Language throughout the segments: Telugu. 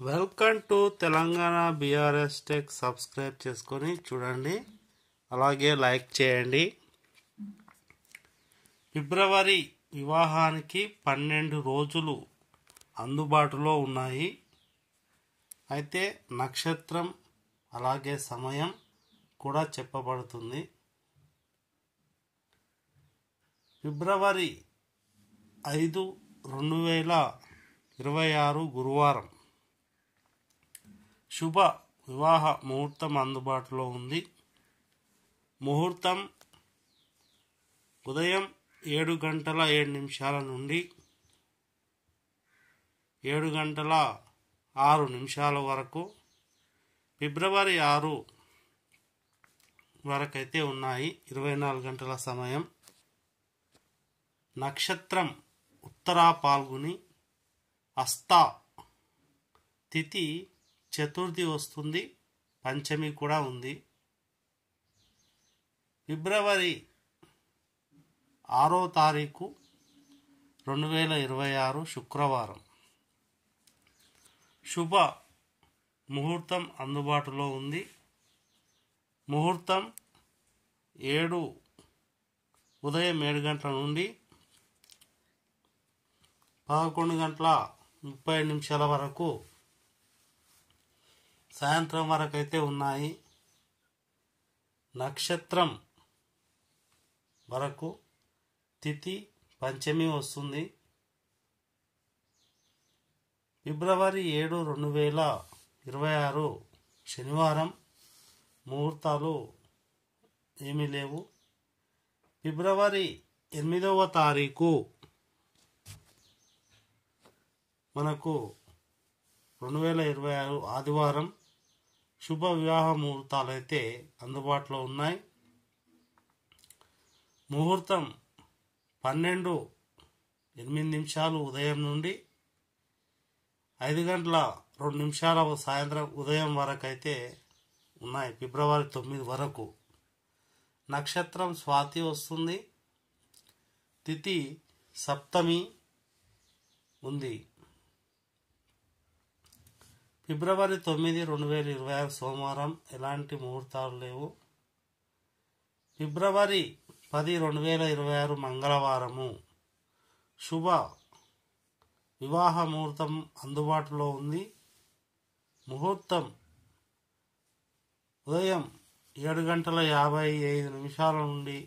Welcome to Telangana BRS tech. Subscribe చేసుకొని చూడండి, అలాగే లైక్ చేయండి. ఫిబ్రవరి వివాహానికి 12 రోజులు అందుబాటులో ఉన్నాయి. అయితే నక్షత్రం అలాగే సమయం కూడా చెప్పబడుతుంది. ఫిబ్రవరి 5, 2026 గురువారం శుభ వివాహ ముహూర్తం అందుబాటులో ఉంది. ముహూర్తం ఉదయం 7:07 నుండి 7:06 వరకు, ఫిబ్రవరి 6 వరకైతే ఉన్నాయి. 24 గంటల సమయం. నక్షత్రం ఉత్తరా పాల్గొని, హస్త తిథి చతుర్థి వస్తుంది, పంచమి కూడా ఉంది. ఫిబ్రవరి 6వ తారీఖు 2026 శుక్రవారం శుభ ముహూర్తం అందుబాటులో ఉంది. ముహూర్తం ఉదయం 7 గంటల నుండి 11:30 వరకు, సాయంత్రం వరకు అయితే ఉన్నాయి. నక్షత్రం వరకు తిథి పంచమి వస్తుంది. ఫిబ్రవరి 7, 2026 శనివారం. ముహూర్తాలు ఏమీ లేవు. ఫిబ్రవరి 8వ తారీఖు మనకు 2026 ఆదివారం శుభ వివాహ ముహూర్తాలు అయితే అందుబాటులో ఉన్నాయి. ముహూర్తం 12:08 ఉదయం నుండి 5:02 సాయంత్రం ఉదయం వరకు అయితే ఉన్నాయి. ఫిబ్రవరి 9 వరకు. నక్షత్రం స్వాతి వస్తుంది. తిథి సప్తమి ఉంది. ఫిబ్రవరి 9, 2026 సోమవారం ఎలాంటి ముహూర్తాలు లేవు. ఫిబ్రవరి 10, 2026 మంగళవారము శుభ వివాహ ముహూర్తం అందుబాటులో ఉంది. ముహూర్తం ఉదయం 7:55 నుండి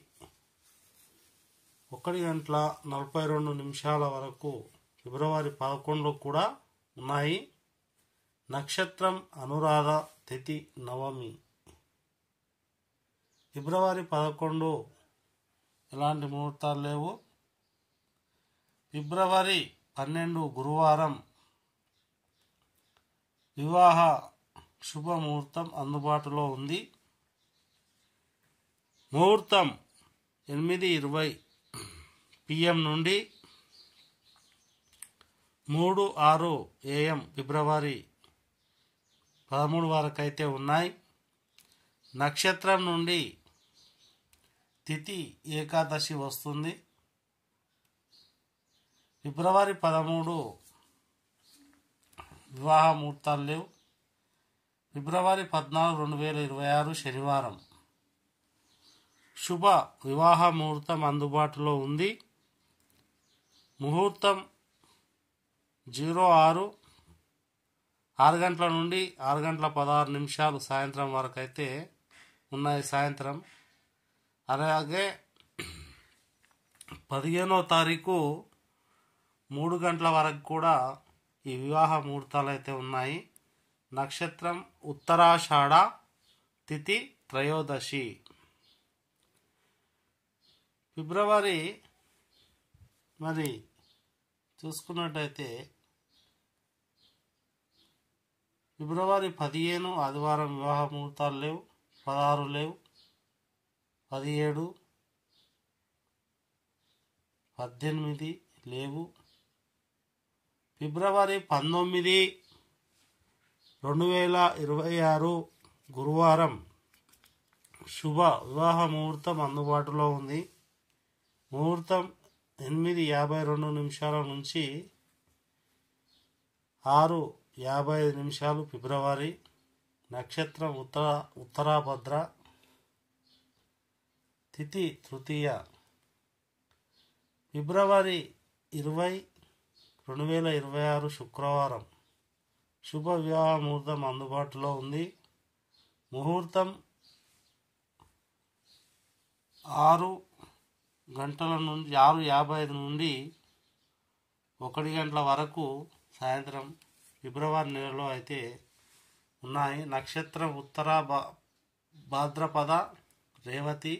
1:42 వరకు, ఫిబ్రవరి 11 కూడా ఉన్నాయి. నక్షత్రం అనురాధ, తిథి నవమి. ఫిబ్రవరి 11 ఎలాంటి ముహూర్తాలు లేవు. ఫిబ్రవరి 12 గురువారం వివాహ శుభ ముహూర్తం అందుబాటులో ఉంది. ముహూర్తం 8:20 PM నుండి 3:06 AM ఫిబ్రవరి 13 వరకు అయితే ఉన్నాయి. నక్షత్రం నుండి తిథి ఏకాదశి వస్తుంది. ఫిబ్రవరి 13 వివాహ ముహూర్తాలు లేవు. ఫిబ్రవరి 14, 2026 శనివారం శుభ వివాహ ముహూర్తం అందుబాటులో ఉంది. ముహూర్తం 6 గంటల నుండి 6:16 సాయంత్రం వరకు అయితే ఉన్నాయి. సాయంత్రం అలాగే 15వ తారీఖు 3 గంటల వరకు కూడా ఈ వివాహ ముహూర్తాలు అయితే ఉన్నాయి. నక్షత్రం ఉత్తరాషాఢ, తిథి త్రయోదశి. ఫిబ్రవరి మరి చూసుకున్నట్టయితే ఫిబ్రవరి 15 ఆదివారం వివాహ ముహూర్తాలు లేవు. 16 లేవు. 17, 18 లేవు. ఫిబ్రవరి 19, 2026 గురువారం శుభ వివాహ ముహూర్తం అందుబాటులో ఉంది. ముహూర్తం 8:52 నుంచి 6 55 నిమిషాలు ఫిబ్రవరి. నక్షత్రం ఉత్తరాభద్ర. తిథి తృతీయ. ఫిబ్రవరి 20, 2026 శుక్రవారం. శుభ వివాహ ముహూర్తం అందుబాటులో ఉంది. ముహూర్తం 6:55 నుండి 1 గంటల వరకు సాయంత్రం ఫిబ్రవరి నెలలో అయితే ఉన్నాయి. నక్షత్రం భాద్రపద, రేవతి.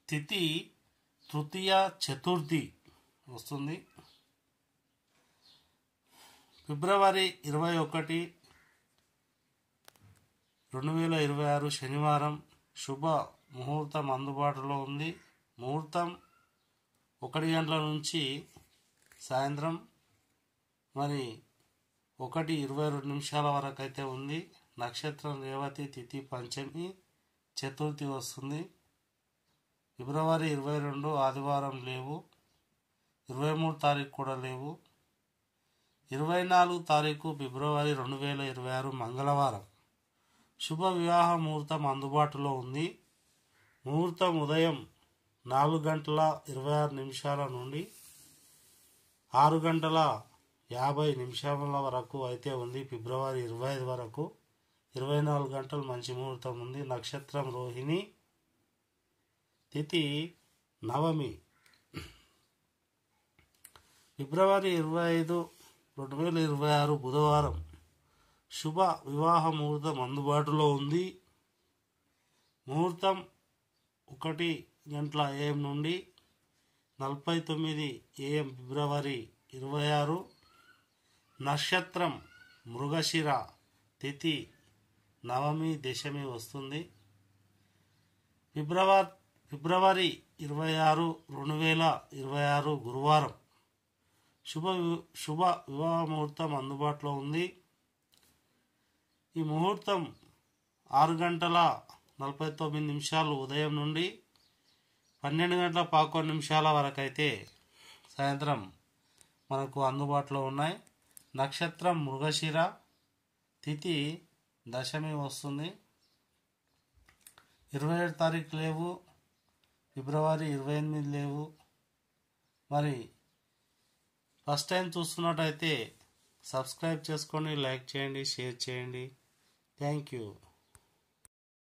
తిథి తృతీయ చతుర్థి వస్తుంది. ఫిబ్రవరి 21, 2026 శనివారం. శుభ ముహూర్తం అందుబాటులో ఉంది. ముహూర్తం 1 గంటల నుంచి సాయంత్రం 1:22 వరకు అయితే ఉంది. నక్షత్రం రేవతి. తిథి పంచమి, చతుర్థి వస్తుంది. ఫిబ్రవరి 22 ఆదివారం లేవు. 23 తారీఖు కూడా లేవు. 24 తారీఖు ఫిబ్రవరి 2026 మంగళవారం. శుభ వివాహ ముహూర్తం అందుబాటులో ఉంది. ముహూర్తం ఉదయం 4:26 నుండి 6:50 వరకు అయితే ఉంది. ఫిబ్రవరి 25 వరకు 24 గంటలు మంచి ముహూర్తం ఉంది. నక్షత్రం రోహిణి. తిథి నవమి. ఫిబ్రవరి 25, 2026 బుధవారం. శుభ వివాహ ముహూర్తం అందుబాటులో ఉంది. ముహూర్తం 1 గంటల AM నుండి 49 AM ఫిబ్రవరి 26. నక్షత్రం మృగశిర. తిథి నవమి, దశమి వస్తుంది. ఫిబ్రవరి 26, 2026 గురువారం. శుభ వివాహ ముహూర్తం అందుబాటులో ఉంది. ఈ ముహూర్తం 6:49 ఉదయం నుండి 12:11 వరకు అయితే సాయంత్రం మనకు అందుబాటులో ఉన్నాయి. నక్షత్రం మృగశిర. తిథి దశమి వస్తుంది. 27 తారీఖు లేవు. ఫిబ్రవరి 28 లేవు. ఫస్ట్ టైం చూస్తున్నట్టయితే సబ్స్క్రైబ్ చేసుకోండి, లైక్ చేయండి, షేర్ చేయండి. Thank you.